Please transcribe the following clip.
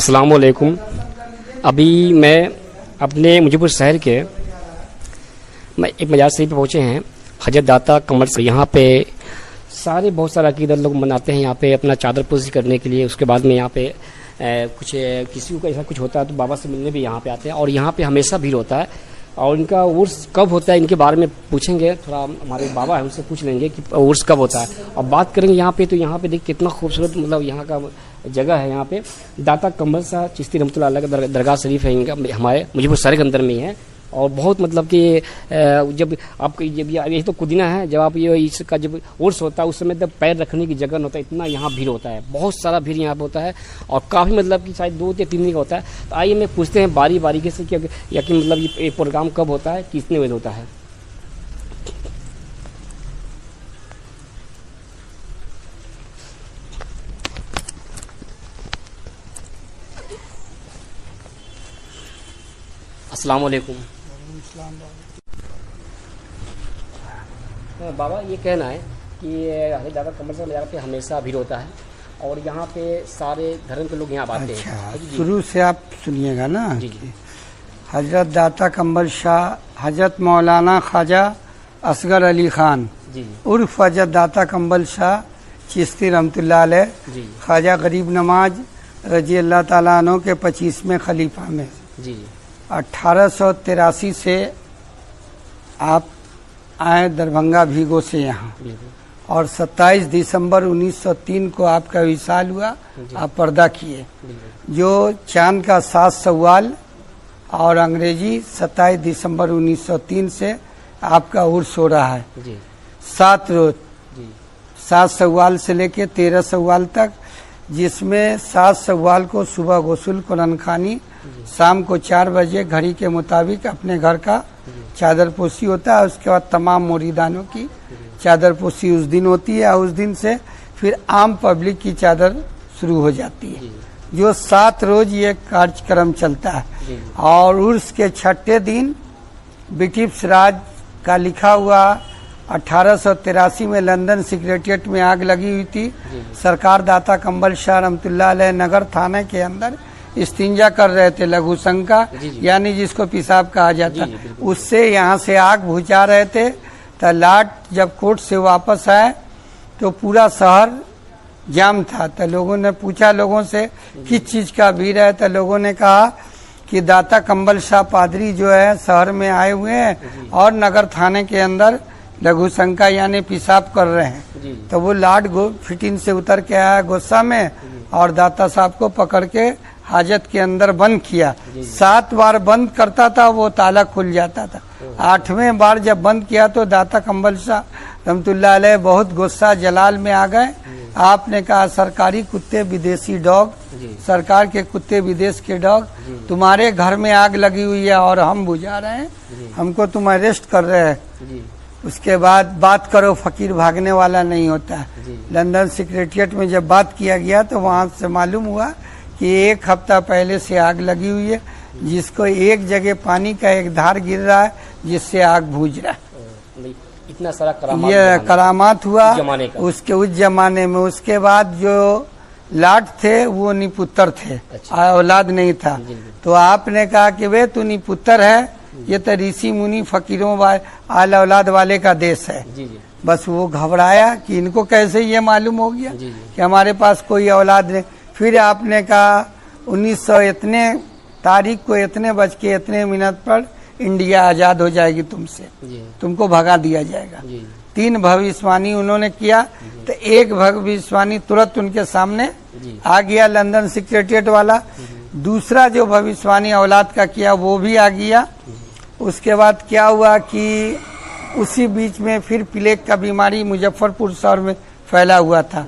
अस्सलाम वालेकुम। अभी मैं अपने मुजफ्फरपुर शहर के एक मजार शरीफ पे पहुँचे हैं, हजरत दाता कमर से। यहाँ पे बहुत सारा अकीदत लोग मनाते हैं यहाँ पे अपना चादर पोशी करने के लिए। उसके बाद में यहाँ पे कुछ किसी को ऐसा कुछ होता है तो बाबा से मिलने भी यहाँ पे आते हैं और यहाँ पे हमेशा भीड़ होता है। और इनका उर्स कब होता है इनके बारे में पूछेंगे, थोड़ा हमारे बाबा है उनसे पूछ लेंगे कि उर्स कब होता है और बात करेंगे यहाँ पे। तो यहाँ पे देखिए कितना खूबसूरत मतलब यहाँ का जगह है। यहाँ पे दाता कमर शाह चिश्ती रहमतुल्लाह अलैह का दरगाह शरीफ है इनका, हमारे मुजफ्फरपुर शहर के अंदर में ही है। और बहुत मतलब कि जब आप जब ये तो कुदीना है, जब आप ये इसका जब उर्स होता है उस समय तब पैर रखने की जगह नहीं होता, इतना यहाँ भीड़ होता है, बहुत सारा भीड़ यहाँ पे होता है और काफ़ी मतलब कि शायद 2 या 3 दिन का होता है। तो आइए मैं पूछते हैं बारी बारी से कि मतलब ये प्रोग्राम कब होता है, कितने बजे होता है। अस्सलाम वालेकुम। बाबा ये कहना है कि हजरत दाता कमर शाह मज़ार पे हमेशा भीड़ होता है और यहाँ पे सारे धर्म के लोग यहाँ आते हैं। अच्छा, शुरू से आप सुनिएगा ना। जी जी। हजरत दाता कमर शाह हजरत मौलाना ख्वाजा असगर अली खान जी उर्फ हजरत दाता कमर शाह चिश्ती रहमतुल्लाह अलैह जी ख्वाजा गरीब नवाज रजी अल्लाह ताला अन्हु के 25वें खलीफा में जी जी 1883 से आप आए दरभंगा भीगो से यहाँ और 27 दिसंबर 1903 को आपका विशाल हुआ, आप पर्दा किए। जो चांद का 7 सवाल और अंग्रेजी 27 दिसंबर 1903 से आपका उर्स हो रहा है। 7 रोज 7 सवाल से लेके 13 सवाल तक, जिसमें 7 सवाल को सुबह गुस्ल कुरान खानी, शाम को 4 बजे घड़ी के मुताबिक अपने घर का चादर पोशी होता है। उसके बाद तमाम मुरीदानों की चादर पोशी उस दिन होती है। उस दिन से फिर आम पब्लिक की चादर शुरू हो जाती है। जो 7 रोज ये कार्यक्रम चलता है। और उर्स के 6ठे दिन ब्रिटिश राज का लिखा हुआ 1883 में लंदन सेक्रेटेरिएट में आग लगी हुई थी। सरकार दाता कमर शाह रहमतुल्लाह अलैह नगर थाने के अंदर इस्तिंजा कर रहे थे, लघु शंका यानी जिसको पेशाब कहा जाता, उससे यहाँ से आग बुझा रहे थे। तो लाट जब कोर्ट से वापस आए तो पूरा शहर जाम था। तो लोगों ने पूछा लोगों से किस चीज का भीड़ है, तो लोगों ने कहा कि दाता कमर शाह पादरी जो है शहर में आए हुए हैं और नगर थाने के अंदर लघु शंका यानी पेशाब कर रहे हैं। तो वो लाट फिटिंग से उतर के आया गुस्सा में और दाता साहब को पकड़ के हाजत के अंदर बंद किया। 7 बार बंद करता था वो ताला खुल जाता था। 8वें बार जब बंद किया तो दाता कमर शाह रहमतुल्लाह अलैह बहुत गुस्सा जलाल में आ गए। आपने कहा सरकारी कुत्ते विदेशी डॉग, सरकार के कुत्ते विदेश के डॉग, तुम्हारे घर में आग लगी हुई है और हम बुझा रहे हैं, हमको तुम अरेस्ट कर रहे हैं। उसके बाद बात करो, फकीर भागने वाला नहीं होता है। लंदन सेक्रेटेरिएट में जब बात किया गया तो वहाँ से मालूम हुआ कि 1 हफ्ता पहले से आग लगी हुई है, जिसको एक जगह पानी का एक धार गिर रहा है जिससे आग बुझ रहा है। इतना सारा ये करामात हुआ उसके उस जमाने में। उसके बाद जो लाट थे वो निपुत्र थे। अच्छा। औलाद नहीं था। तो आपने कहा कि वे तू निपुत्र है, ये तो ऋषि मुनि फकीरों आल औलाद वाले का देश है। बस वो घबराया कि इनको कैसे ये मालूम हो गया कि हमारे पास कोई औलाद नहीं। फिर आपने कहा 1900 इतने तारीख को इतने बज के इतने मिनट पर इंडिया आजाद हो जाएगी तुमसे, तुमको भगा दिया जाएगा। 3 भविष्यवाणी उन्होंने किया। तो एक भविष्यवाणी तुरंत उनके सामने आ गया लंदन सेक्रेटेरिएट वाला। दूसरा जो भविष्यवाणी औलाद का किया वो भी आ गया। उसके बाद क्या हुआ कि उसी बीच में फिर प्लेग का बीमारी मुजफ्फरपुर शहर में फैला हुआ था।